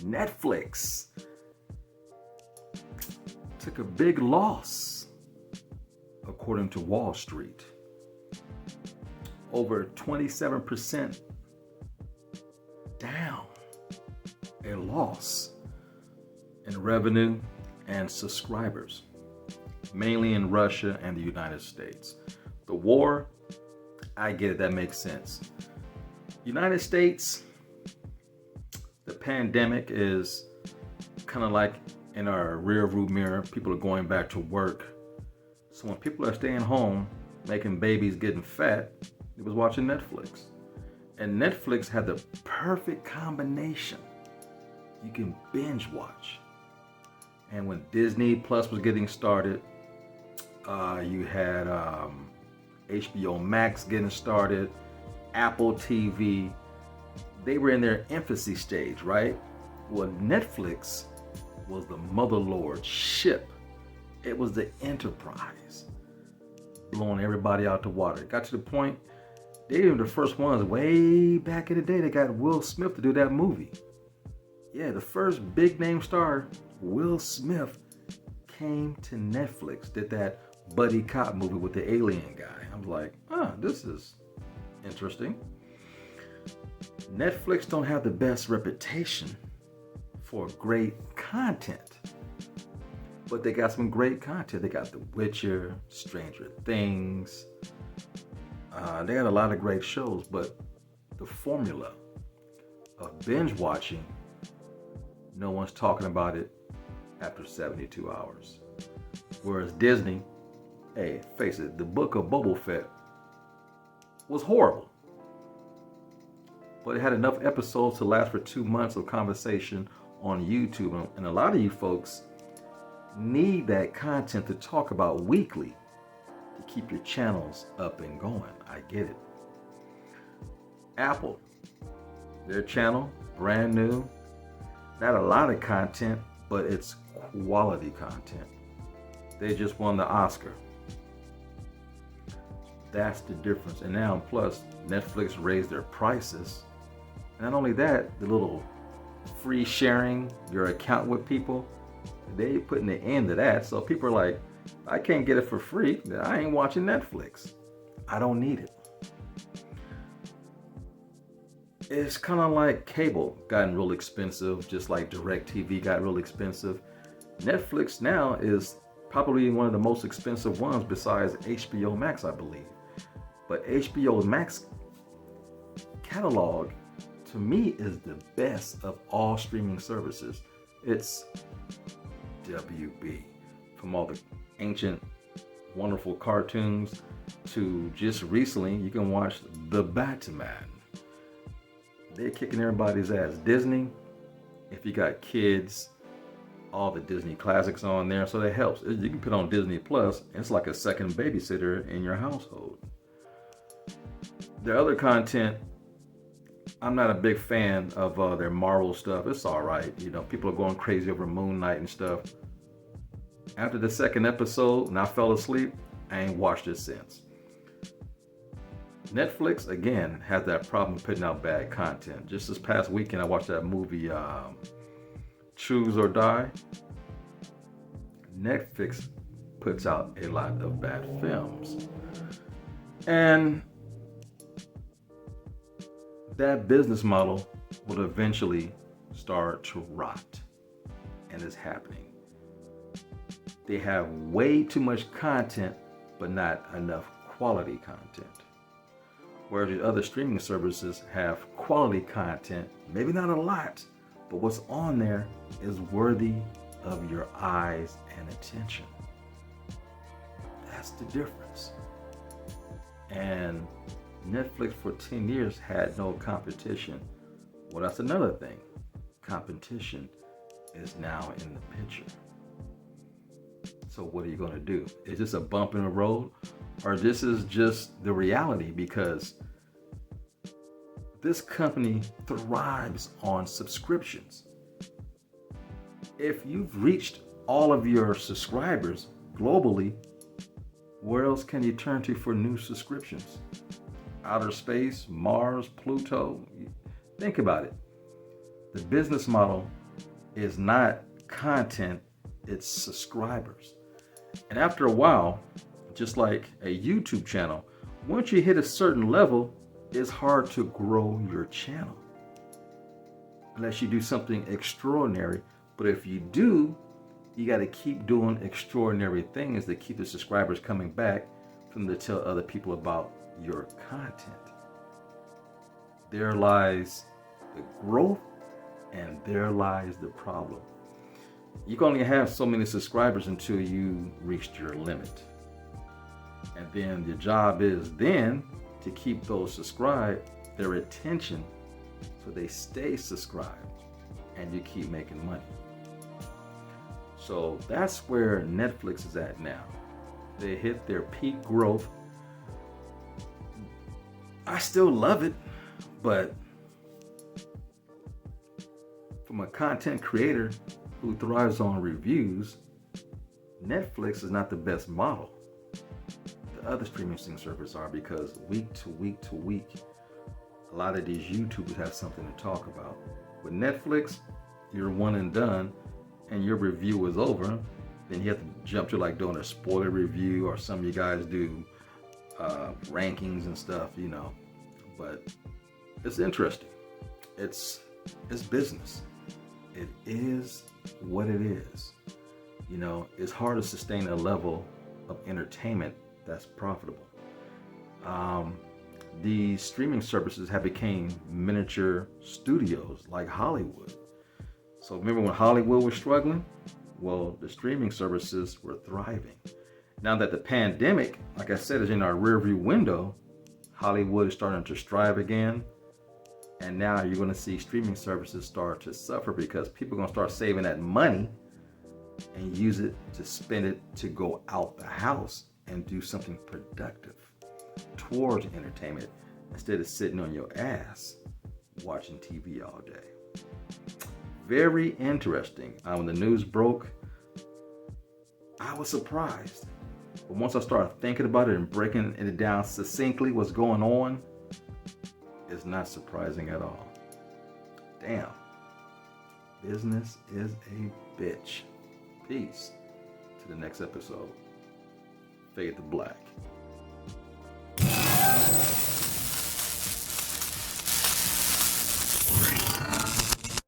Netflix took a big loss, according to Wall Street. Over 27% down, a loss in revenue and subscribers, mainly in Russia and the United States. The war, I get it, that makes sense. United States, the pandemic is kind of like in our rear view mirror. People are going back to work. So when people are staying home, making babies, getting fat, they was watching Netflix. And Netflix had the perfect combination. You can binge watch. And when Disney Plus was getting started, you had HBO Max getting started, Apple TV. They were in their infancy stage, right? Well, Netflix was the motherlode ship. It was the enterprise, blowing everybody out the water. It got to the point, they were the first ones way back in the day that got Will Smith to do that movie. Yeah, the first big name star, Will Smith, came to Netflix, did that buddy cop movie with the alien guy. I'm like, this is interesting. Netflix don't have the best reputation for great content, but they got some great content. They got The Witcher, Stranger Things. They got a lot of great shows, but the formula of binge watching, no one's talking about it after 72 hours. Whereas Disney, hey, face it, the book of Boba Fett was horrible. But it had enough episodes to last for 2 months of conversation on YouTube. And a lot of you folks need that content to talk about weekly to keep your channels up and going. I get it. Apple, their channel, brand new. Not a lot of content, but it's quality content. They just won the Oscar. That's the difference. And now, plus, Netflix raised their prices. Not only that, the little free sharing your account with people, they putting the end to that. So people are like, I can't get it for free. I ain't watching Netflix. I don't need it. It's kind of like cable gotten real expensive, just like DirecTV got real expensive. Netflix now is probably one of the most expensive ones besides HBO Max, I believe. But HBO Max catalog, to me, is the best of all streaming services. It's WB. From all the ancient, wonderful cartoons to just recently, you can watch The Batman. They're kicking everybody's ass. Disney, if you got kids, all the Disney classics on there, so that helps. You can put on Disney Plus, it's like a second babysitter in your household. Their other content, I'm not a big fan of their Marvel stuff. It's all right. You know, people are going crazy over Moon Knight and stuff. After the second episode, and I fell asleep, I ain't watched it since. Netflix, again, has that problem putting out bad content. Just this past weekend, I watched that movie, Choose or Die. Netflix puts out a lot of bad films. And that business model will eventually start to rot. And it's happening. They have way too much content, but not enough quality content. Whereas the other streaming services have quality content, maybe not a lot, but what's on there is worthy of your eyes and attention. That's the difference. And Netflix for 10 years had no competition. Well, that's another thing. Competition is now in the picture. So what are you going to do? Is this a bump in the road? Or this is just the reality? Because this company thrives on subscriptions. If you've reached all of your subscribers globally, where else can you turn to for new subscriptions? Outer space, Mars, Pluto. Think about it. The business model is not content, it's subscribers. And after a while, just like a YouTube channel, once you hit a certain level, it's hard to grow your channel unless you do something extraordinary. But if you do, you got to keep doing extraordinary things to keep the subscribers coming back for them to tell other people about your content. There lies the growth, and there lies the problem. You can only have so many subscribers until you reached your limit. And then the job is then to keep those subscribed, their attention, so they stay subscribed and you keep making money. So that's where Netflix is at now. They hit their peak growth. I still love it, but from a content creator who thrives on reviews, Netflix is not the best model. The other streaming services are, because week to week to week, a lot of these YouTubers have something to talk about. With Netflix, you're one and done, and your review is over. Then you have to jump to like doing a spoiler review, or some of you guys do rankings and stuff, you know. But it's interesting. It's business. It is what it is. You know, it's hard to sustain a level of entertainment that's profitable. These streaming services have become miniature studios like Hollywood. So remember when Hollywood was struggling? Well, the streaming services were thriving. Now that the pandemic, like I said, is in our rearview window, Hollywood is starting to strive again. And now you're going to see streaming services start to suffer because people are going to start saving that money and use it to spend it to go out the house and do something productive towards entertainment instead of sitting on your ass watching TV all day. Very interesting. When the news broke, I was surprised. But once I started thinking about it and breaking it down succinctly, what's going on, it's not surprising at all. Damn. Business is a bitch. Peace. To the next episode. Fade to black.